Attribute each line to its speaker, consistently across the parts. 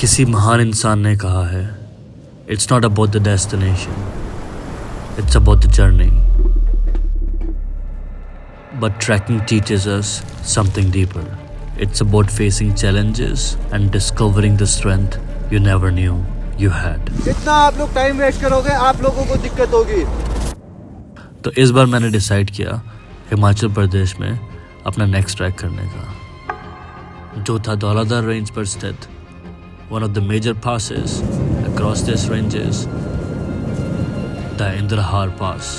Speaker 1: किसी महान इंसान ने कहा है, it's not about the destination, it's about the journey. But trekking teaches us something deeper. It's about facing challenges and discovering the strength you never knew you had.
Speaker 2: इतना आप लोग time waste करोगे, आप लोगों को दिक्कत होगी.
Speaker 1: तो इस बार मैंने डिसाइड किया हिमाचल प्रदेश में अपना नेक्स्ट ट्रैक करने का, जो था धौलाधार रेंज पर स्थित one of the major passes across these ranges, the Indrahar Pass.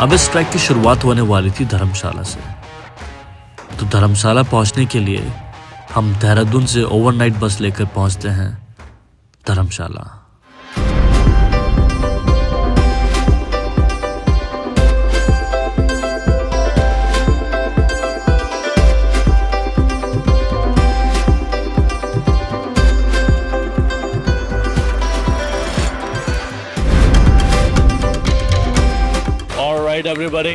Speaker 1: अब इस ट्रैक की शुरुआत होने वाली थी धर्मशाला से. तो धर्मशाला पहुंचने के लिए हम देहरादून से ओवरनाइट बस लेकर पहुंचते हैं Dharamshala.
Speaker 3: Everybody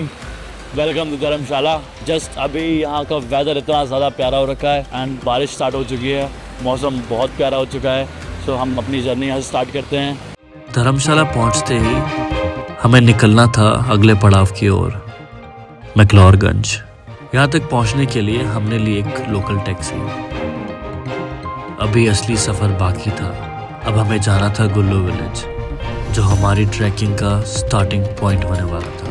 Speaker 3: welcome to Dharamshala. Just अभी यहाँ का वेदर इतना ज़्यादा प्यारा हो रखा है एंड बारिश स्टार्ट हो चुकी है, मौसम बहुत प्यारा हो चुका है. सो हम अपनी जर्नी यहाँ से स्टार्ट करते हैं.
Speaker 1: धर्मशाला पहुँचते ही हमें निकलना था अगले पड़ाव की ओर, मैक्लोडगंज. यहाँ तक पहुँचने के लिए हमने ली एक लोकल टैक्सी. अभी असली सफ़र बाकी था. अब हमें जाना था गुल्लू विलेज, जो हमारी ट्रैकिंग का स्टार्टिंग पॉइंट होने वाला था.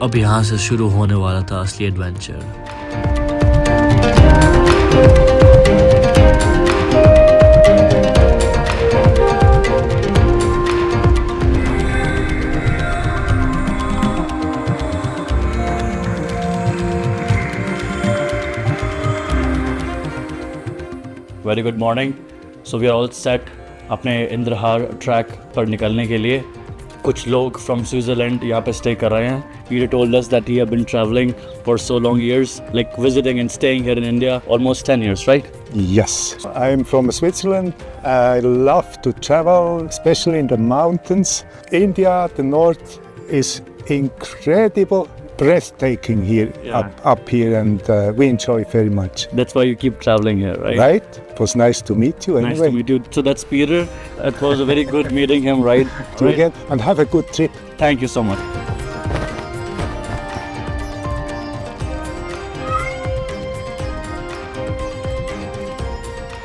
Speaker 1: अब यहाँ से शुरू होने वाला था असली adventure.
Speaker 3: Very good morning. So we are all set अपने इंद्रहार ट्रैक पर निकलने के लिए. कुछ लोग फ्रॉम स्विट्ज़रलैंड यहाँ पे स्टे कर रहे हैं. He told us that he have been traveling for so long years, like visiting and staying here in India, almost 10 years, right?
Speaker 4: Yes, I'm from Switzerland. I love to travel, especially in the mountains. India, the north is incredible, breathtaking here,
Speaker 3: Yeah.
Speaker 4: up here, and we enjoy very much.
Speaker 3: That's why you keep traveling here, right?
Speaker 4: Right? It was nice to meet you.
Speaker 3: Nice
Speaker 4: Anyway,
Speaker 3: to meet you. So that's Peter. It was a very good meeting him, right?
Speaker 4: you again, and have a good trip.
Speaker 3: Thank you so much.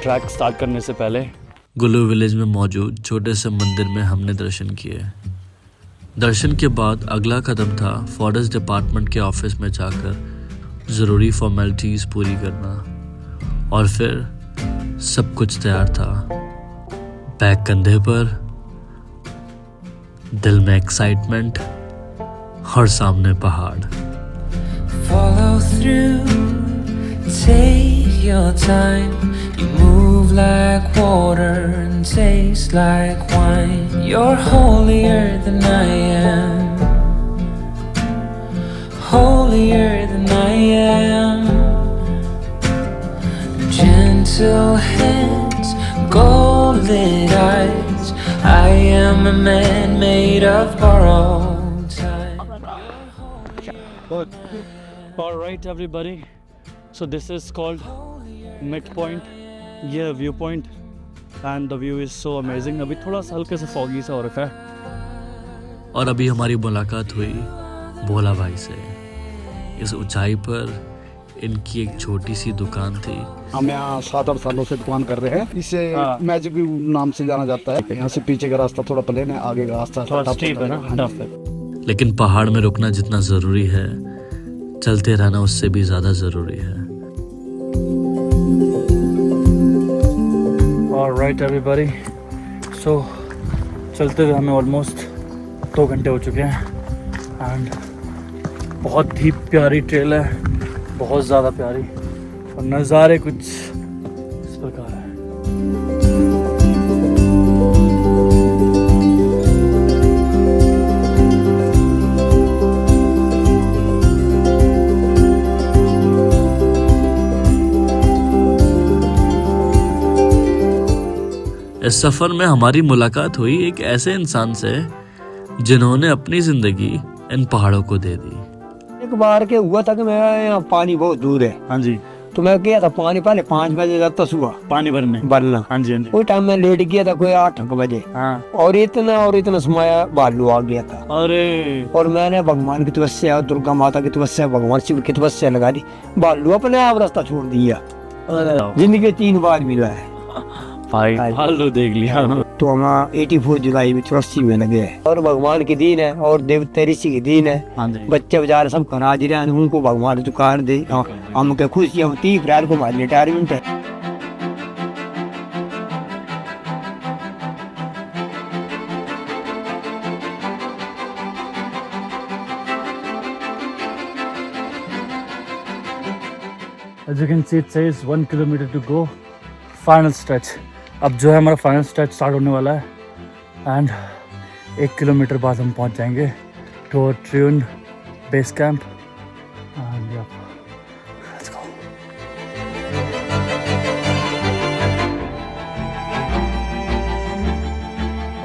Speaker 3: Track start करने से पहले
Speaker 1: गुल्लू village में मौजूद छोटे से मंदिर में हमने दर्शन किए. दर्शन के बाद अगला कदम था फॉरेस्ट डिपार्टमेंट के ऑफिस में जाकर ज़रूरी फॉर्मेलिटीज़ पूरी करना. और फिर सब कुछ तैयार था. बैग कंधे पर, दिल में एक्साइटमेंट और सामने पहाड़.
Speaker 5: Follow through, take your time. You move like water and taste like wine. You're holier than I am, holier than I am. Gentle hands, golden eyes. I am a man made of borrowed time.
Speaker 3: All right, everybody. So this is called midpoint. ये view point and the view is so amazing. अभी थोड़ा सा हल्के से foggy सा हो रखा है.
Speaker 1: और अभी हमारी मुलाकात हुई भोला भाई से. इस ऊंचाई पर इनकी एक छोटी सी दुकान थी.
Speaker 2: हम यहाँ 7-8 सालों से दुकान कर रहे हैं. इसे मैजिक व्यू नाम से जाना जाता है. यहाँ से पीछे का रास्ता थोड़ा प्लेन है, आगे का रास्ता
Speaker 3: थोड़ा स्टीप है ना, टफ है.
Speaker 1: लेकिन पहाड़ में रुकना जितना ज़रूरी है, चलते रहना उससे भी ज़्यादा ज़रूरी है.
Speaker 3: Alright everybody. सो चलते हुए हमें ऑलमोस्ट 2 घंटे हो चुके हैं. एंड बहुत ही प्यारी ट्रेल है, बहुत ज़्यादा प्यारी, और नज़ारे कुछ इस प्रकार है।
Speaker 1: इस सफ़र में हमारी मुलाकात हुई एक ऐसे इंसान से जिन्होंने अपनी ज़िंदगी इन पहाड़ों को दे दी।
Speaker 6: एक बार के हुआ था कि मैं यहाँ पानी बहुत दूर है,
Speaker 3: हाँ जी,
Speaker 6: तो मैं गया था पानी पहले 5 बजे जाता सुबह
Speaker 3: पानी भरने।
Speaker 6: भरना।
Speaker 3: हाँ जी, हाँ जी।
Speaker 6: उस टाइम मैं लेट गया था कोई 8 बजे,
Speaker 3: हाँ।
Speaker 6: और इतना समय भालू आ गया था।
Speaker 3: अरे
Speaker 6: और मैंने भगवान की तपस्या, दुर्गा माता की तपस्या, भगवान शिव की तपस्या लगा दी, भालू अपने आप रास्ता छोड़ दिया। जिंदगी 3 बार मिला है
Speaker 3: भाई, भालू देख लिया।
Speaker 6: तो हम 84 जुलाई में 84 में लगे हैं। और भगवान की दीन है और देवता ऋषि की दीन है।
Speaker 3: हाँ जी।
Speaker 6: बच्चे बेचारे सब करा रहे हैं, उनको भगवान चुकार दे, हम के खुशी, हम 30 अप्रैल को हमारी रिटायरमेंट है।
Speaker 3: As you can see, it says 1 kilometer to go. Final stretch. अब जो है हमारा फाइनल स्ट्रेच स्टार्ट होने वाला है, एंड 1 किलोमीटर बाद हम पहुंच जाएंगे to Triund base camp. And let's go.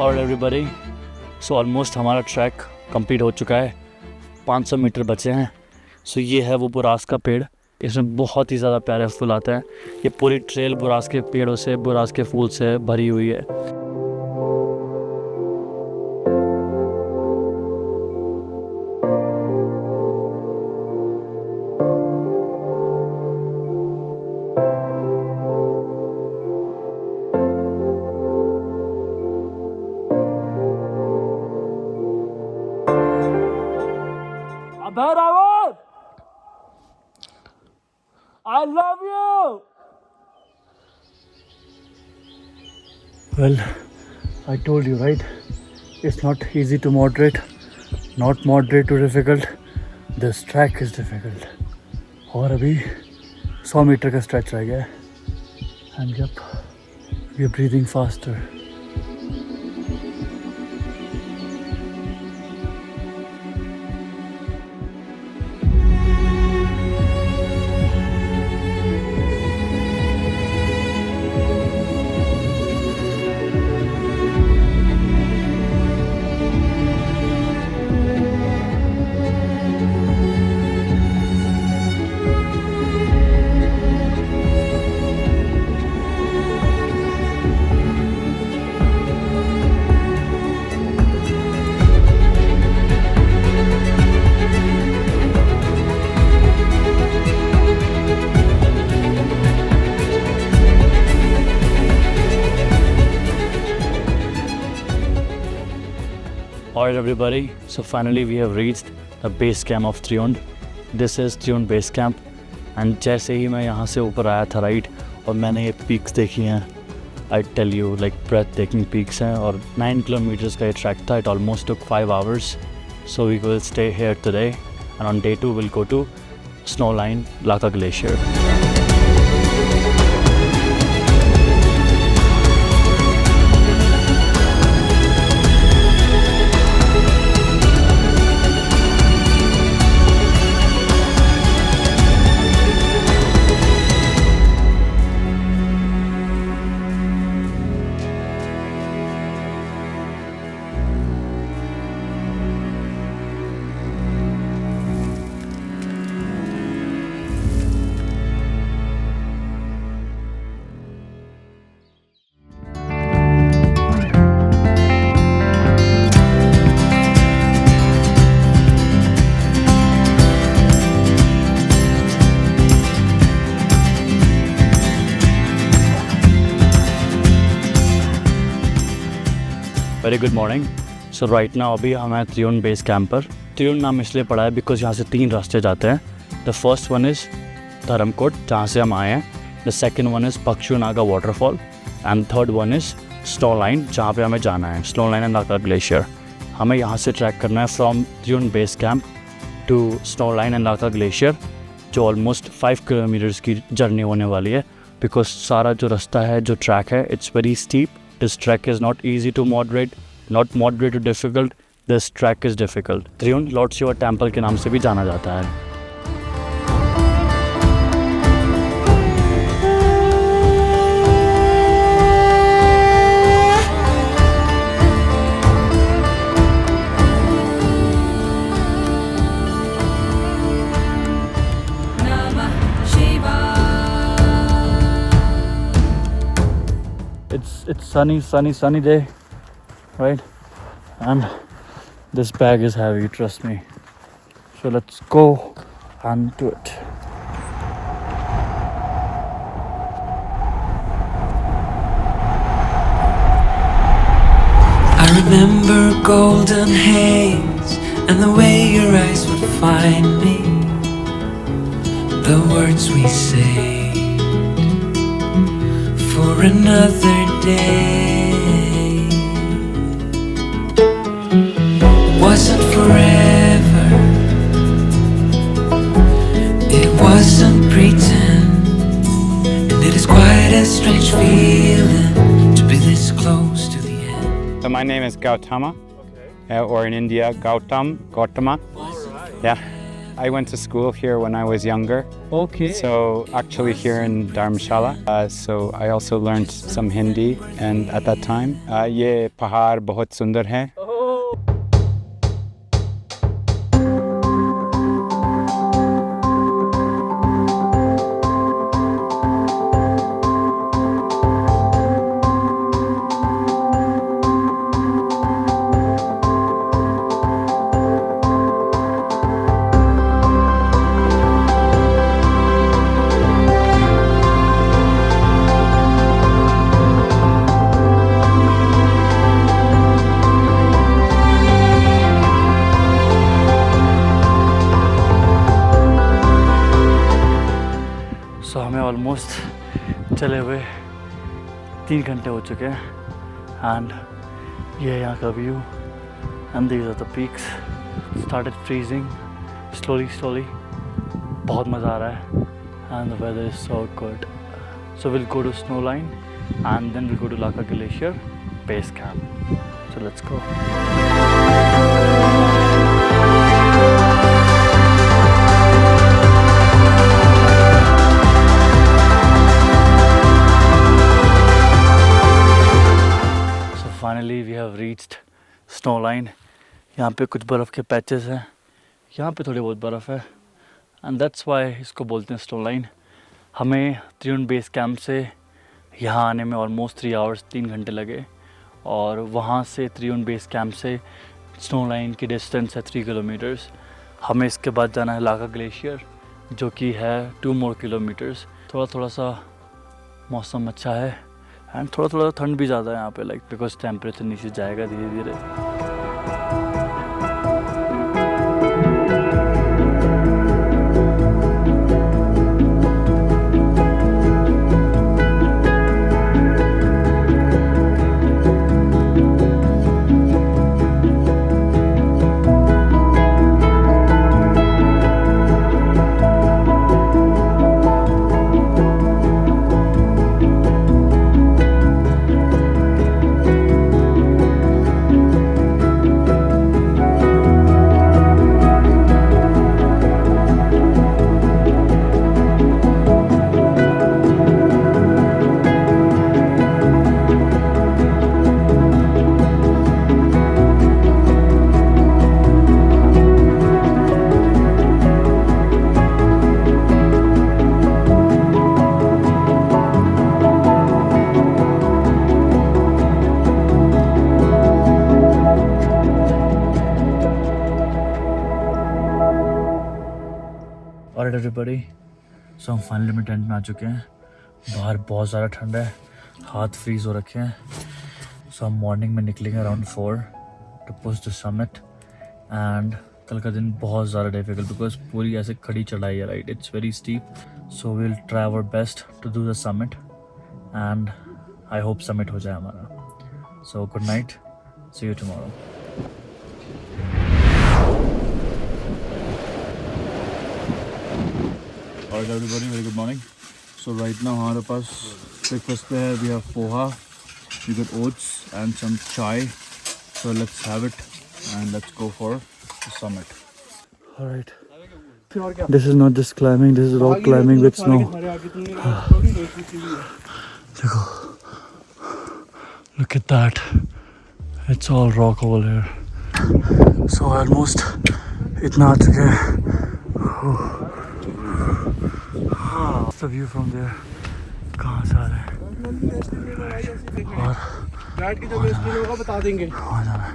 Speaker 3: और एवरीबॉडी, सो ऑलमोस्ट हमारा ट्रैक कंप्लीट हो चुका है, 500 मीटर बचे हैं। सो ये है वो बुरास का पेड़, इसमें बहुत ही ज़्यादा प्यारे फूल आते हैं। ये पूरी ट्रेल बुरास के पेड़ों से, बुरास के फूल से भरी हुई है। I love you. Well, I told you, right? It's not easy to moderate, not moderate to difficult. This track is difficult. और अभी 100 मीटर का स्ट्रेच रह गया है, and yep, we are breathing faster. Alright everybody, so finally we have reached the base camp of Triund. This is Triund base camp, and जैसे ही मैं यहाँ से ऊपर आया था राइट, और मैंने ये पीक्स देखी हैं, I tell you like breathtaking peaks हैं, और 9 kilometers का ये ट्रैक था. It almost took 5 hours, so we will stay here today, and on day 2 we'll go to Snowline Laka Glacier. Very good morning. So right now अभी हम हैं Triund base camp पर. त्रियुण नाम इसलिए पड़ा है बिकॉज यहाँ से 3 रास्ते जाते हैं. The first one is Dharamkot जहाँ से हम आए हैं. The second one is Bhagsu Naga waterfall, and third one is snow line जहाँ पे हमें जाना है, snow line and Naga glacier. हमें यहाँ से ट्रैक करना है from Triund base camp to snow line and Laka glacier, जो ऑलमोस्ट 5 किलोमीटर्स की जर्नी होने वाली है। बिकॉज सारा जो रास्ता है, जो ट्रैक है, it's very steep. This trek is not easy to moderate, not moderate to difficult, this trek is difficult. Triund lord Shiva temple के नाम से भी जाना जाता है। It's sunny day, right? And this bag is heavy, trust me. So let's go and do it.
Speaker 5: I remember golden haze and the way your eyes would find me, the words we say for another day. Wasn't forever, it wasn't pretend, and it is quite a strange feeling to be this close to the end.
Speaker 7: So my name is Gautama, or in India, Gautama. Yeah. I went to school here when I was younger.
Speaker 3: Okay.
Speaker 7: So actually here in Dharamshala. So I also learned some Hindi, and at that time, ये पहाड़ बहुत सुंदर है.
Speaker 3: सो हमें almost चले हुए 3 घंटे हो चुके हैं। एंड ये यहाँ का view and these are the peaks. Started freezing slowly. बहुत मज़ा आ रहा है and the weather is so good. So will go to snow line and then will go to Laka glacier base camp. So let's go. Finally we have reached snow line. यहाँ पे कुछ बर्फ़ के पैचेस हैं, यहाँ पे थोड़ी बहुत बर्फ़ है एंड दैट्स वाई इसको बोलते हैं स्नो लाइन। हमें त्रियुण बेस कैंप से यहाँ आने में ऑलमोस्ट 3 आवर्स 3 घंटे लगे, और वहाँ से त्रियुण बेस कैंप से स्नो लाइन की डिस्टेंस है 3 किलोमीटर्स। हमें इसके बाद जाना है लाका ग्लेशियर, जो कि है 2 more किलोमीटर्स। थोड़ा सा मौसम अच्छा है एंड थोड़ा ठंड भी ज़्यादा है यहाँ पे, लाइक बिकॉज टेम्परेचर नीचे जाएगा धीरे धीरे। ऑलराइट एवरीबॉडी, सो हम फाइनली में टेंट में आ चुके हैं। बाहर बहुत ज़्यादा ठंड है, हाथ फ्रीज हो रखे हैं। सो हम मॉर्निंग में निकलेंगे around 4 to push the summit. एंड कल का दिन बहुत ज़्यादा डिफिकल्ट बिकॉज पूरी ऐसे खड़ी चढ़ाई है, right, it's very steep. So we will try our best to do the summit and I hope summit हो जाए हमारा। So good night, see you tomorrow. Alright everybody, very good morning. So right now हमारे पास breakfast पे है, we have poha, we got oats and some chai. So let's have it and let's go for the summit. Alright. This is not just climbing, this is rock climbing with snow. Look at that. It's all rock over here. So almost इतना आ चुके हैं. The view from there. कहाँ से आ रहे हैं? और
Speaker 2: guide की जो स्पीड होगा बता देंगे.
Speaker 3: वहाँ जाना है.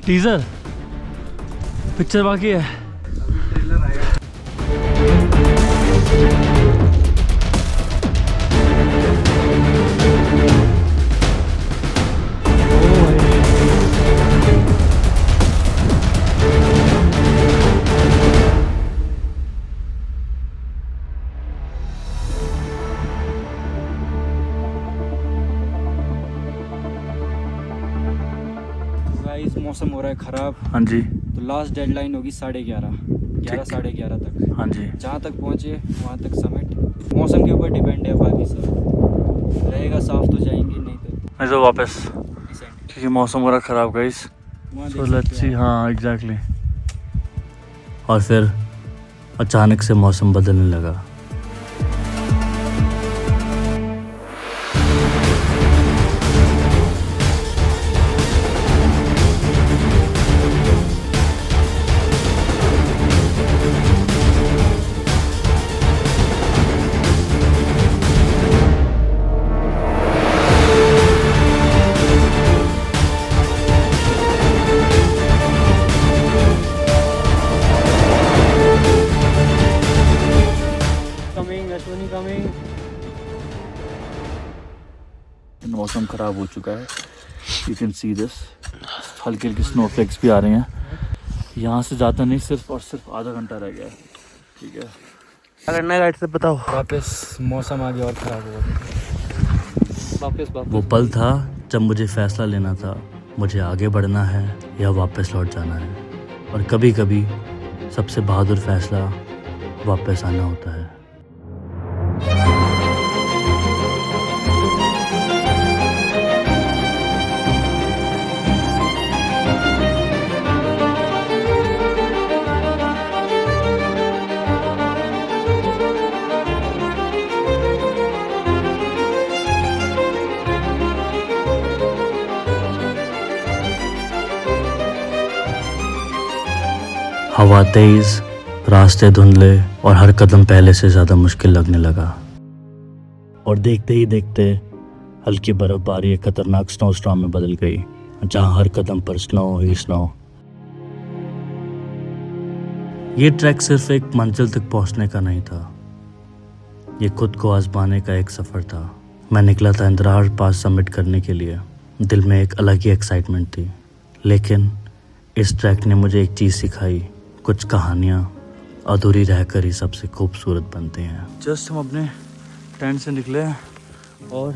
Speaker 3: टीजर पिक्चर बाकी है.
Speaker 8: गाइस मौसम हो रहा है ख़राब.
Speaker 3: हाँ जी.
Speaker 8: तो लास्ट डेडलाइन होगी 11:30 साढ़े 11 तक.
Speaker 3: हाँ जी.
Speaker 8: जहाँ तक पहुँचे वहाँ तक समिट. मौसम के ऊपर डिपेंड है. बाकी सब रहेगा साफ तो जाएंगे, नहीं तो
Speaker 3: वापस
Speaker 8: डिसेंट.
Speaker 3: क्योंकि मौसम हो रहा खराब गाइस. So let's see. हाँ एग्जैक्टली. और फिर अचानक से मौसम बदलने लगा. मौसम ख़राब हो चुका है. You can see this. हल्की हल्की स्नोफ्लेक्स भी आ रहे हैं. यहाँ से ज़्यादा नहीं, सिर्फ और सिर्फ आधा घंटा रह गया है. ठीक है, क्या करना है गाइड से बताओ.
Speaker 8: वापस मौसम आगे और ख़राब होगा. वापस
Speaker 1: वो पल था जब मुझे फैसला लेना था, मुझे आगे बढ़ना है या वापस लौट जाना है. और कभी कभी सबसे बहादुर फैसला वापस आना होता है. हवा तेज, रास्ते धुंधले और हर कदम पहले से ज़्यादा मुश्किल लगने लगा. और देखते ही देखते हल्की बर्फबारी एक खतरनाक स्नो स्टॉर्म में बदल गई, जहां हर कदम पर स्नो ही स्नो. ये ट्रैक सिर्फ एक मंजिल तक पहुंचने का नहीं था, ये खुद को आजमाने का एक सफ़र था. मैं निकला था इंद्रहार पास समिट करने के लिए. दिल में एक अलग ही एक्साइटमेंट थी. लेकिन इस ट्रैक ने मुझे एक चीज़ सिखाई. कुछ कहानियाँ अधूरी रहकर ही सबसे खूबसूरत बनती हैं.
Speaker 3: जस्ट हम अपने टेंट से निकले हैं और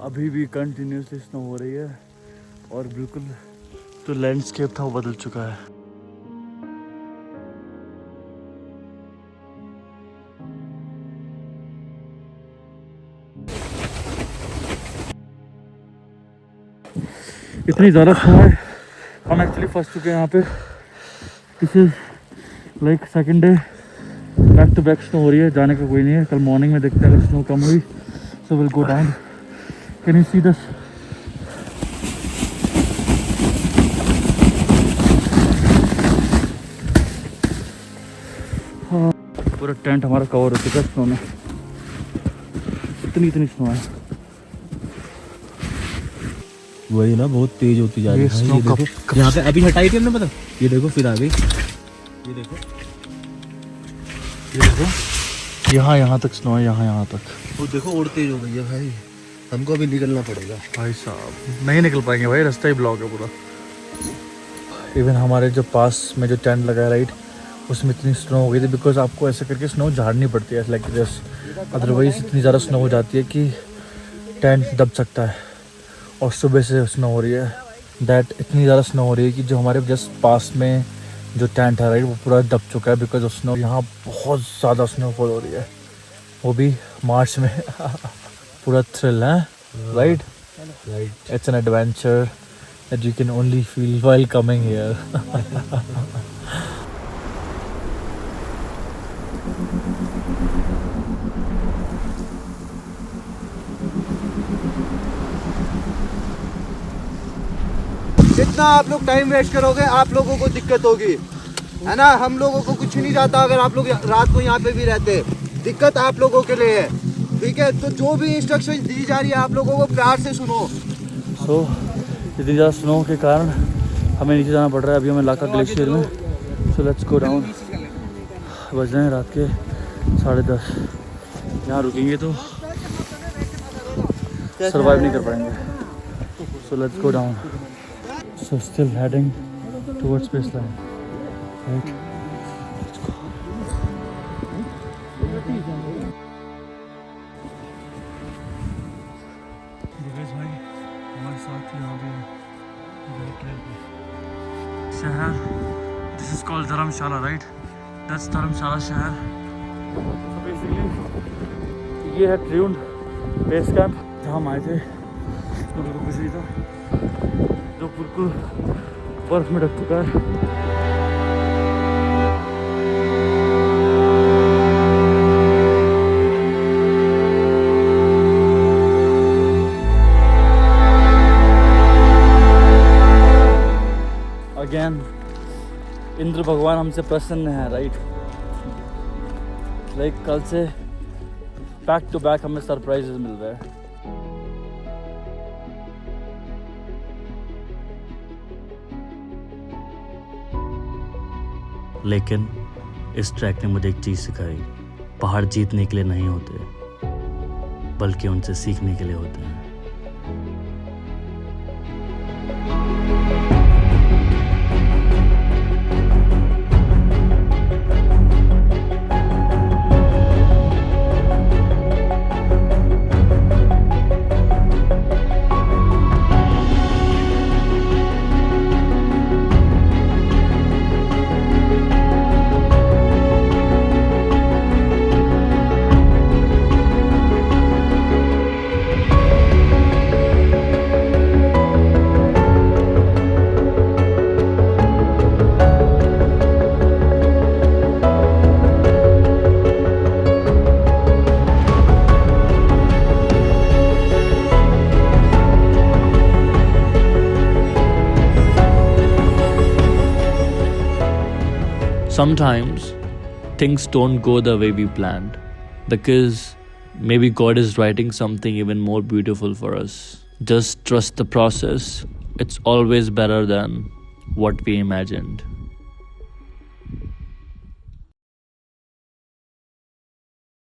Speaker 3: अभी भी कंटिन्यूसली स्नो हो रही है. और बिल्कुल जो लैंडस्केप था वो बदल चुका है. इतनी ज़्यादा स्नो है, हम एक्चुअली फंस चुके हैं यहाँ पे. This is like second day back to back snow हो रही है. जाने का कोई नहीं है. कल मॉर्निंग में देखते हैं अगर स्नो कम हुई सो will go down. Can you see this? पूरा टेंट हमारा कवर हो चुका है स्नो में. इतनी स्नो है.
Speaker 9: वही ना बहुत तेज होती जा रही है। ये देखो यहाँ पे अभी हटाई थी हमने, पता ये देखो फिर आ गई। ये देखो
Speaker 3: यहाँ तक स्नो है, यहाँ तक।
Speaker 9: वो देखो और तेज हो गई है भाई, हमको अभी निकलना पड़ेगा।
Speaker 3: भाई साहब नहीं निकल पाएंगे भाई, रास्ता ही ब्लॉक है पूरा। इवन हमारे जो पास में जो टेंट लगाया राइट, उसमें इतनी स्नो हो गई थी, बिकॉज आपको ऐसे करके स्नो झाड़नी पड़ती है लाइक दिस, अदरवाइज इतनी ज़्यादा स्नो हो जाती है कि टेंट दब सकता है। और सुबह से स्नो हो रही है, दैट इतनी ज़्यादा स्नो हो रही है कि जो हमारे जस्ट पास में जो टेंट है राइट, वो पूरा दब चुका है बिकॉज ऑफ स्नो। यहाँ बहुत ज़्यादा स्नोफॉल हो रही है, वो भी मार्च में। पूरा थ्रिल है right, it's an adventure that you can only feel while coming here.
Speaker 10: जितना आप लोग टाइम वेस्ट करोगे आप लोगों को दिक्कत होगी, है ना। हम लोगों को कुछ नहीं जाता अगर आप लोग रात को यहाँ पे भी रहते, दिक्कत आप लोगों के लिए है, ठीक है। तो जो भी इंस्ट्रक्शन दी जा रही है आप लोगों को प्यार से सुनो।
Speaker 3: So, इतनी ज़्यादा स्नो के कारण हमें नीचे जाना पड़ रहा है। अभी हमें लाका ग्लेशियर में। सो लेट्स गो डाउन। बज रहे हैं रात के 10:30। यहाँ रुकेंगे तो सर्वाइव नहीं कर पाएंगे। So let's go down. So still heading towards base line right. शहर, this is called Dharamshala right, that's Dharamshala शहर। तो बेसिकली ये है ट्रियून बेस कैंप जहाँ हम आए थे। तो बिल्कुल कुछ नहीं था, जो बिल्कुल बर्फ में ढक चुका है। अगेन इंद्र भगवान हमसे प्रसन्न है राइट। लाइक कल से बैक टू बैक हमें सरप्राइजेस मिल रहे हैं।
Speaker 1: लेकिन इस ट्रैक ने मुझे एक चीज़ सिखाई, पहाड़ जीतने के लिए नहीं होते बल्कि उनसे सीखने के लिए होते हैं। Sometimes things don't go the way we planned because maybe God is writing something even more beautiful for us. Just trust the process. It's always better than what we imagined.